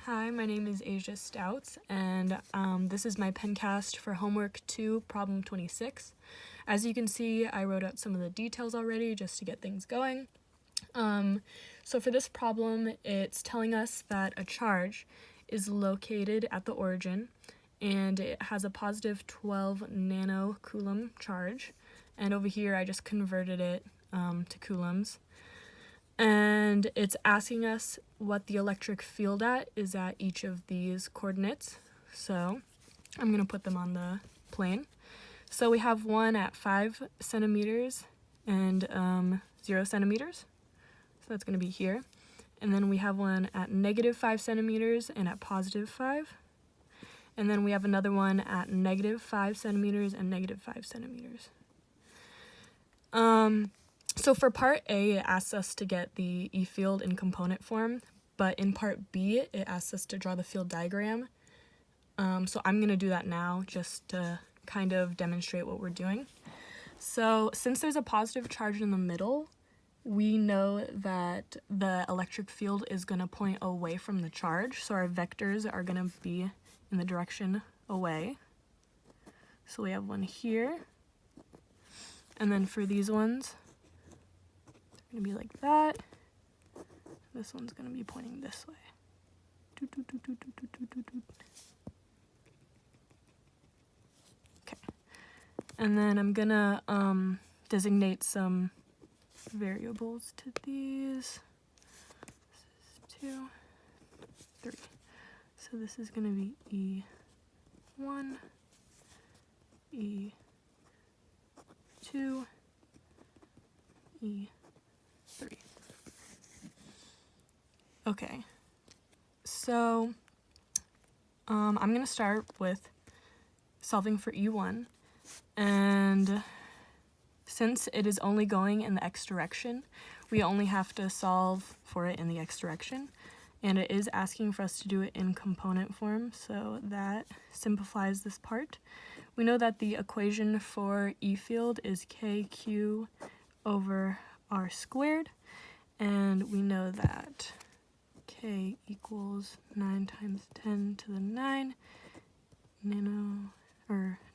Hi, my name is Asia Stouts, and this is my Pencast for Homework 2, Problem 26. As you can see, I wrote out some of the details already just to get things going. So for this problem, it's telling us that a charge is located at the origin, and it has a positive 12 nanocoulomb charge. And over here, I just converted it to coulombs. And it's asking us what the electric field is at each of these coordinates. So I'm going to put them on the plane. So we have one at 5 centimeters and 0 centimeters. So that's going to be here. And then we have one at negative 5 centimeters and at positive 5. And then we have another one at negative 5 centimeters and negative 5 centimeters. So for part A, it asks us to get the E field in component form, but in part B, it asks us to draw the field diagram. So I'm going to do that now just to kind of demonstrate what we're doing. So since there's a positive charge in the middle, we know that the electric field is going to point away from the charge, so our vectors are going to be in the direction away. So we have one here, and then for these ones, going to be like that. This one's going to be pointing this way. Okay. And then I'm going to designate some variables to these. This is 2, 3. So this is going to be E1, E2, E3. Okay, so I'm going to start with solving for E1, and since it is only going in the x direction, we only have to solve for it in the x direction, and it is asking for us to do it in component form, so that simplifies this part. We know that the equation for E field is kq over r squared, and we know that k equals 9 times 10 to the 9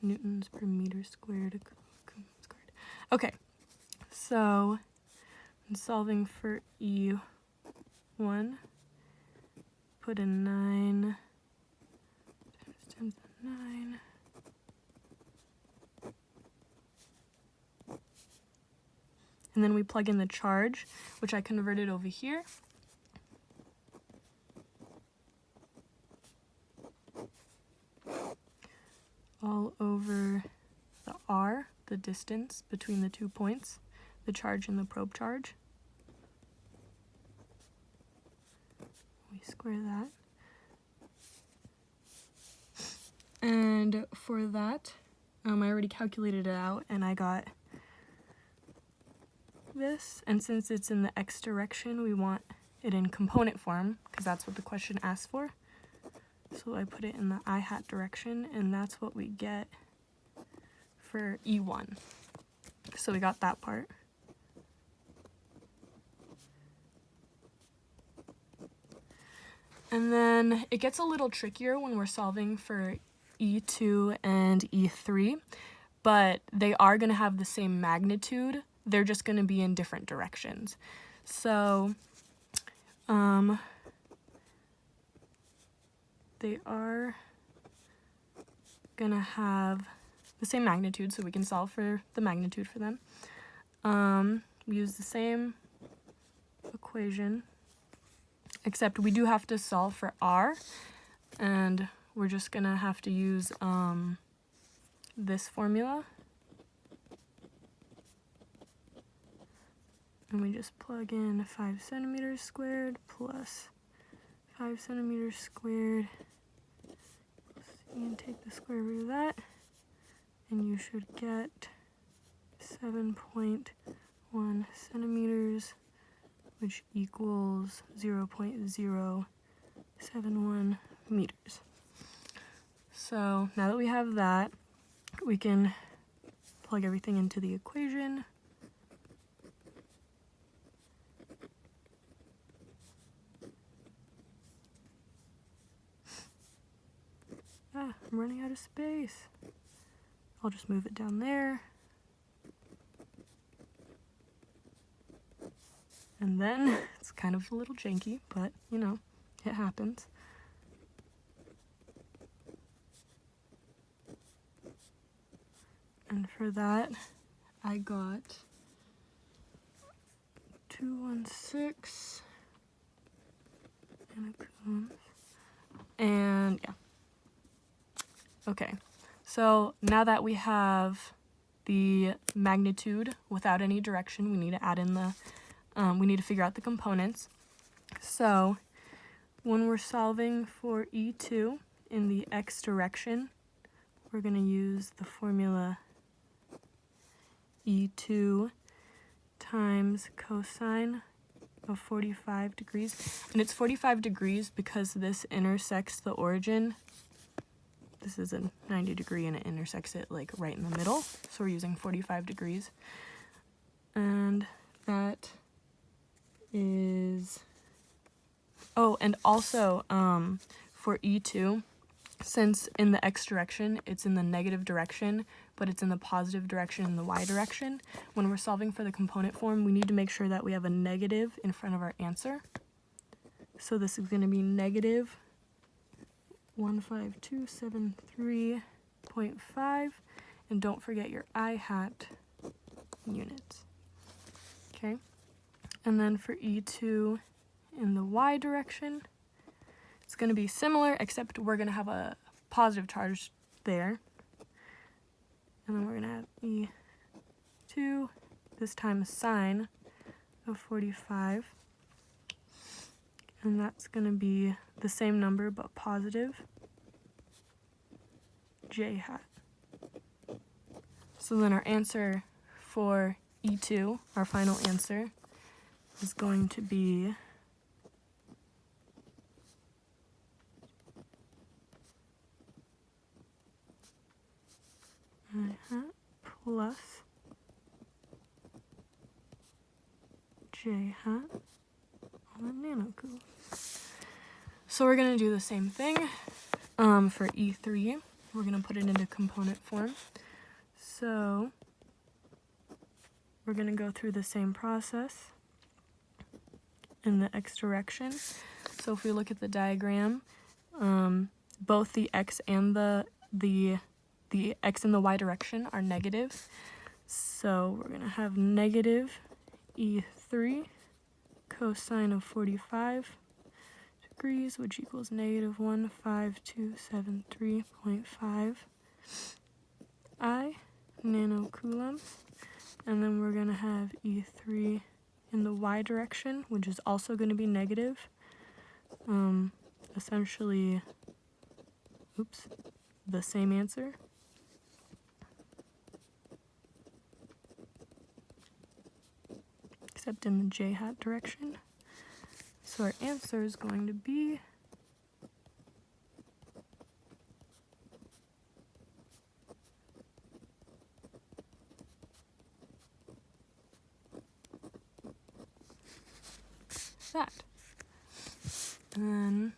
newtons per meter squared. Okay, so in solving for E1, put in 9 times 10 to the 9. And then we plug in the charge, which I converted over here. All over the r, the distance between the 2 points, the charge and the probe charge. We square that. And for that, I already calculated it out, and I got this, and since it's in the x direction, we want it in component form because that's what the question asks for. So I put it in the I hat direction, and that's what we get for E1. So we got that part. And then it gets a little trickier when we're solving for E2 and E3, but they are going to have the same magnitude. They're just going to be in different directions. So they are going to have the same magnitude, so we can solve for the magnitude for them. We use the same equation, except we do have to solve for r, and we're just going to have to use this formula. And we just plug in 5 centimeters squared plus 5 centimeters squared. And take the square root of that, and you should get 7.1 centimeters, which equals 0.071 meters. So now that we have that, we can plug everything into the equation. I'm running out of space. I'll just move it down there. And then it's kind of a little janky, but you know, it happens. And for that, I got 216 nanocoulombs. And yeah. Okay, so now that we have the magnitude without any direction, we need to add in the, we need to figure out the components. So when we're solving for E2 in the x direction, we're going to use the formula E2 times cosine of 45 degrees. And it's 45 degrees because this intersects the origin. This is a 90 degree and it intersects it like right in the middle. So we're using 45 degrees. And that is, oh, and also for E2, since in the x direction, it's in the negative direction, but it's in the positive direction in the y direction, when we're solving for the component form, we need to make sure that we have a negative in front of our answer. So this is going to be negative 15273.5, and don't forget your I hat units. Okay, and then for E2 in the y direction, it's going to be similar, except we're going to have a positive charge there. And then we're going to have E2, this time sine of 45. And that's going to be the same number, but positive j hat. So then our answer for E2, our final answer, is going to be plus j hat on the nanocoulombs. So we're going to do the same thing for E3. We're going to put it into component form. So we're going to go through the same process in the x direction. So if we look at the diagram, both the x and the x and the y direction are negative. So we're going to have negative E3 cosine of 45 degrees, which equals negative 15273.5 I nanocoulombs. And then we're going to have E3 in the y direction, which is also going to be negative. Essentially, the same answer. Except in the j hat direction. So our answer is going to be that. And then